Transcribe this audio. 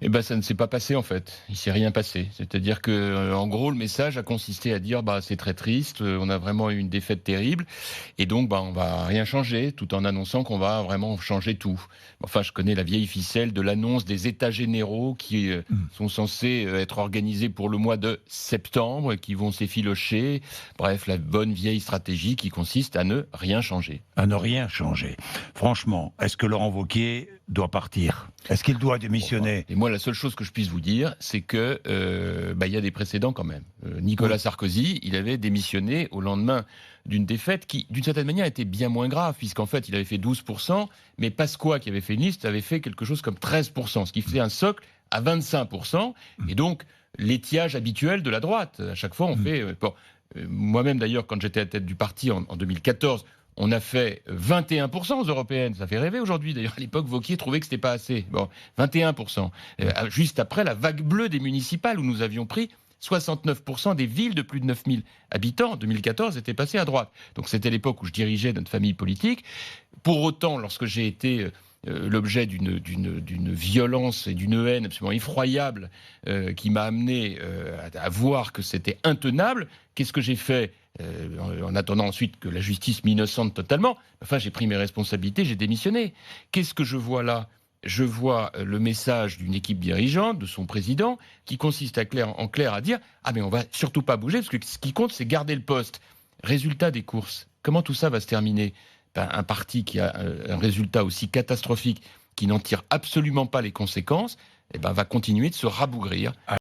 Eh ben, ça ne s'est pas passé en fait. Il s'est rien passé. C'est-à-dire que, en gros, le message a consisté à dire, bah, c'est très triste, on a vraiment eu une défaite terrible, et donc, bah, on va rien changer, tout en annonçant qu'on va vraiment changer tout. Enfin, je connais la vieille ficelle de l'annonce des États généraux qui Mmh. sont censés être organisés pour le mois de septembre, qui vont s'effilocher. Bref, la bonne vieille stratégie qui consiste à ne rien changer. À ne rien changer. Franchement, est-ce que Laurent Wauquiez doit partir? Est-ce qu'il doit démissionner? Et moi, la seule chose que je puisse vous dire, c'est que bah, il y a des précédents quand même. Oui. Nicolas Sarkozy, il avait démissionné au lendemain d'une défaite qui, d'une certaine manière, était bien moins grave, puisqu'en fait, il avait fait 12%, mais Pasqua, qui avait fait une liste, avait fait quelque chose comme 13%, ce qui fait un socle à 25%, et donc l'étiage habituel de la droite. À chaque fois, on Mmh. fait... bon, moi-même, d'ailleurs, quand j'étais à la tête du parti en 2014, on a fait 21% aux européennes. Ça fait rêver aujourd'hui. D'ailleurs, à l'époque, Wauquiez trouvait que c'était pas assez. Bon, 21%. Juste après la vague bleue des municipales où nous avions pris 69% des villes de plus de 9000 habitants en 2014 étaient passées à droite. Donc c'était l'époque où je dirigeais notre famille politique. Pour autant, lorsque j'ai été l'objet d'une violence et d'une haine absolument effroyable qui m'a amené à voir que c'était intenable, qu'est-ce que j'ai fait en attendant ensuite que la justice m'innocente totalement? Enfin, j'ai pris mes responsabilités, j'ai démissionné. Qu'est-ce que je vois là? Je vois le message d'une équipe dirigeante, de son président, qui consiste en clair à dire « Ah mais on va surtout pas bouger, parce que ce qui compte, c'est garder le poste ». Résultat des courses, comment tout ça va se terminer? Ben, un parti qui a un résultat aussi catastrophique, qui n'en tire absolument pas les conséquences, eh ben, va continuer de se rabougrir.